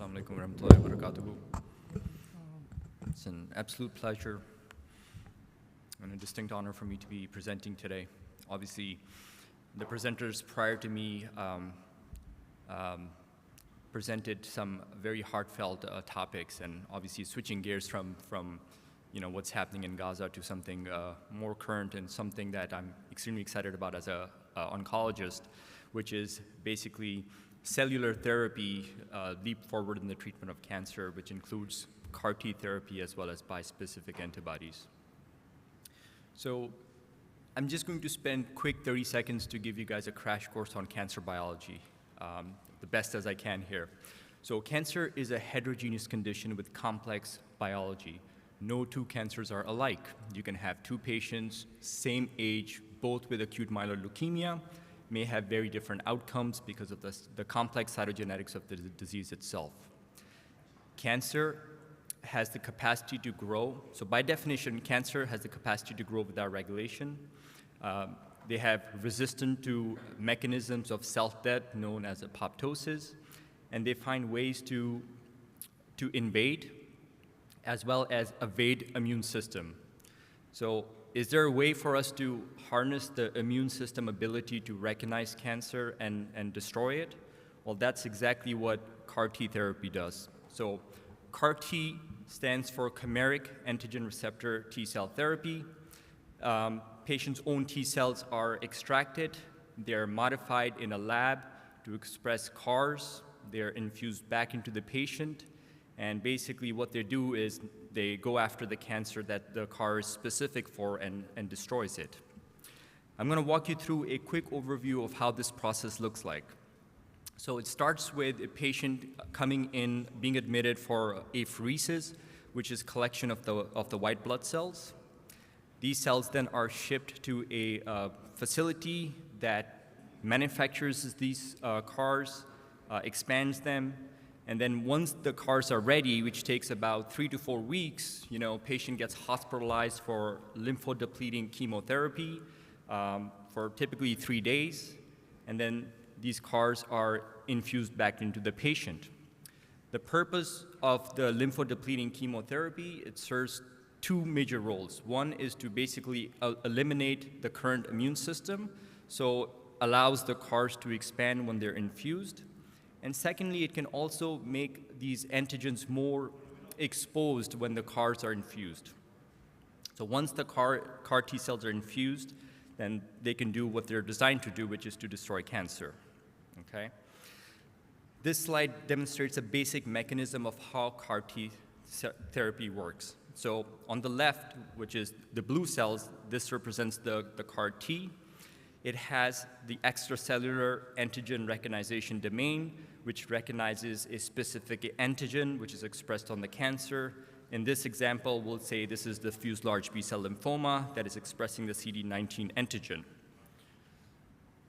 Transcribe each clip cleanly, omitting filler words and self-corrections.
Assalamu alaikum warahmatullahi wabarakatuh. It's an absolute pleasure and a distinct honor for me to be presenting today. Obviously, the presenters prior to me presented some very heartfelt topics, and obviously switching gears from what's happening in Gaza to something more current and something that I'm extremely excited about as a oncologist, which is basically cellular therapy leap forward in the treatment of cancer, which includes CAR T therapy as well as bispecific antibodies. So I'm just going to spend quick 30 seconds to give you guys a crash course on cancer biology, the best as I can here. So cancer is a heterogeneous condition with complex biology. No two cancers are alike. You can have two patients, same age, both with acute myeloid leukemia, may have very different outcomes because of the complex cytogenetics of the disease itself. Cancer has the capacity to grow. So by definition, cancer has the capacity to grow without regulation. They have resistance to mechanisms of self-death known as apoptosis, and they find ways to invade as well as evade immune system. So is there a way for us to harness the immune system ability to recognize cancer and destroy it? Well, that's exactly what CAR T therapy does. So CAR T stands for chimeric antigen receptor T cell therapy. Patients' own T cells are extracted. They're modified in a lab to express CARs. They're infused back into the patient. And basically what they do is they go after the cancer that the CAR is specific for and destroys it. I'm going to walk you through a quick overview of how this process looks like. So it starts with a patient coming in, being admitted for apheresis, which is collection of the white blood cells. These cells then are shipped to a facility that manufactures these CARs, expands them, and then once the CARs are ready, which takes about 3 to 4 weeks, patient gets hospitalized for lymphodepleting chemotherapy for typically 3 days, and then these CARs are infused back into the patient. The purpose of the lymphodepleting chemotherapy, it serves two major roles. One is to basically eliminate the current immune system, so allows the CARs to expand when they're infused. And secondly, it can also make these antigens more exposed when the CARs are infused. So once the CAR T cells are infused, then they can do what they're designed to do, which is to destroy cancer. Okay? This slide demonstrates a basic mechanism of how CAR T therapy works. So on the left, which is the blue cells, this represents the CAR T. It has the extracellular antigen recognition domain, which recognizes a specific antigen, which is expressed on the cancer. In this example, we'll say this is diffuse large B-cell lymphoma that is expressing the CD19 antigen.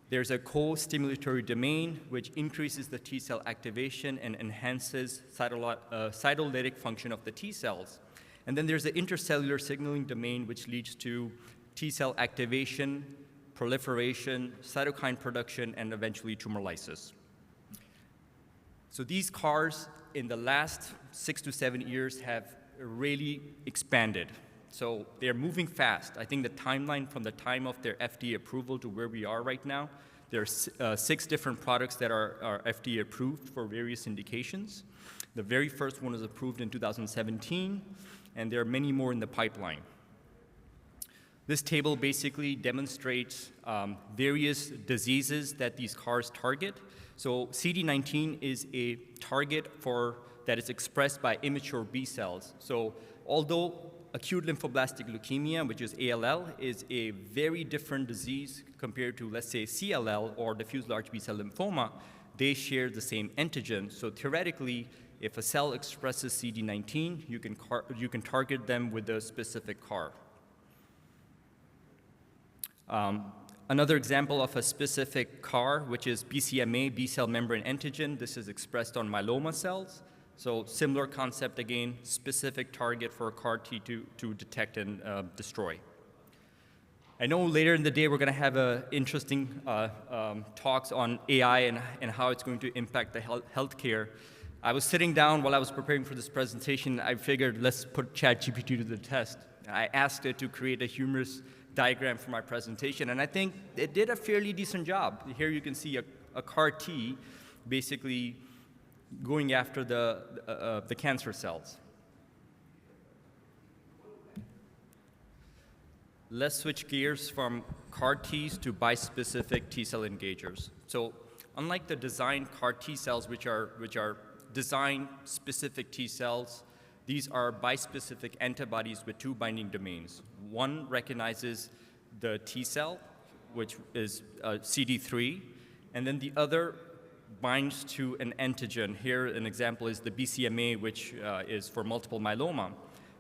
There's a co-stimulatory domain, which increases the T cell activation and enhances cytolytic function of the T cells. And then there's the intercellular signaling domain, which leads to T cell activation, proliferation, cytokine production, and eventually tumor lysis. So these CARs in the last 6 to 7 years have really expanded. So they're moving fast. I think the timeline from the time of their FDA approval to where we are right now, there are 6 different products that are FDA approved for various indications. The very first one was approved in 2017, and there are many more in the pipeline. This table basically demonstrates various diseases that these CARs target. So CD19 is a target that is expressed by immature B cells. So although acute lymphoblastic leukemia, which is ALL, is a very different disease compared to, let's say, CLL or diffuse large B-cell lymphoma, they share the same antigen. So theoretically, if a cell expresses CD19, you can target them with a specific CAR. Another example of a specific CAR, which is BCMA, B-cell membrane antigen. This is expressed on myeloma cells. So similar concept again, specific target for a CAR T to detect and destroy. I know later in the day we're going to have interesting talks on AI and how it's going to impact the healthcare. I was sitting down while I was preparing for this presentation. I figured, let's put ChatGPT to the test. I asked it to create a humorous diagram for my presentation, and I think it did a fairly decent job. Here you can see a CAR T basically going after the cancer cells. Let's switch gears from CAR Ts to bispecific T-cell engagers. So unlike the designed CAR T cells, which are designed specific T cells, these are bispecific antibodies with two binding domains. One recognizes the T cell, which is CD3, and then the other binds to an antigen. Here, an example is the BCMA, which is for multiple myeloma.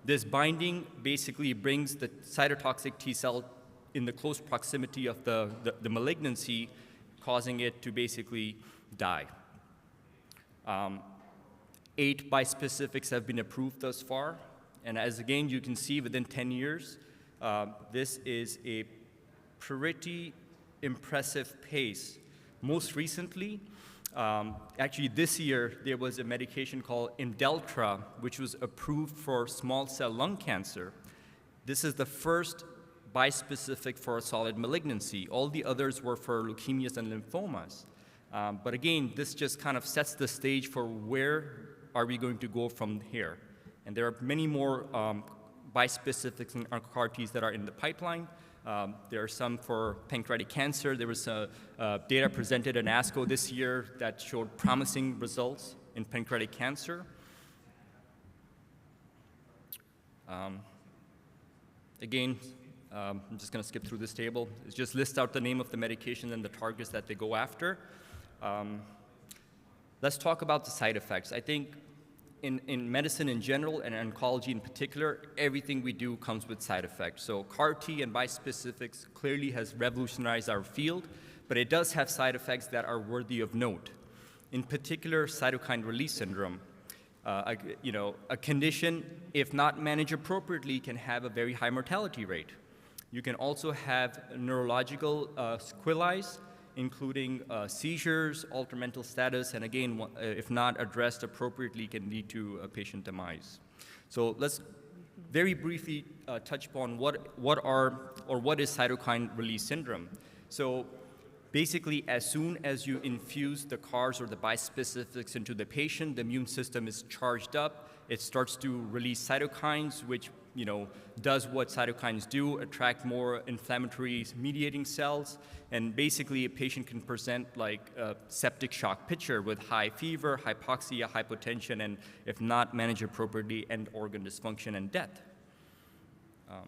This binding basically brings the cytotoxic T cell in the close proximity of the malignancy, causing it to basically die. 8 bispecifics have been approved thus far, and as again you can see within 10 years, this is a pretty impressive pace. Most recently, actually this year, there was a medication called Imdelltra, which was approved for small cell lung cancer. This is the first bispecific for a solid malignancy. All the others were for leukemias and lymphomas. But again, this just kind of sets the stage for where are we going to go from here. And there are many more bispecifics and CAR Ts that are in the pipeline. There are some for pancreatic cancer. There was data presented in ASCO this year that showed promising results in pancreatic cancer. Again, I'm just going to skip through this table. It just lists out the name of the medication and the targets that they go after. Let's talk about the side effects. I think in medicine in general and oncology in particular, everything we do comes with side effects. So CAR T and bispecifics clearly has revolutionized our field, but it does have side effects that are worthy of note. In particular, cytokine release syndrome. A condition, if not managed appropriately, can have a very high mortality rate. You can also have neurological sequelae, including seizures, altered mental status, and again, if not addressed appropriately, can lead to a patient demise. So let's very briefly touch upon what is cytokine release syndrome. So basically, as soon as you infuse the CARs or the bispecifics into the patient, the immune system is charged up. It starts to release cytokines, which does what cytokines do, attract more inflammatory mediating cells, and basically a patient can present like a septic shock picture with high fever, hypoxia, hypotension, and if not managed appropriately, end organ dysfunction and death. I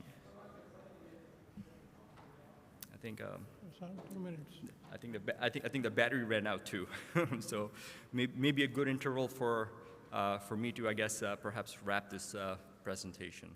think 2 minutes. I think the battery ran out too, so maybe a good interval for me to, I guess, perhaps wrap this presentation.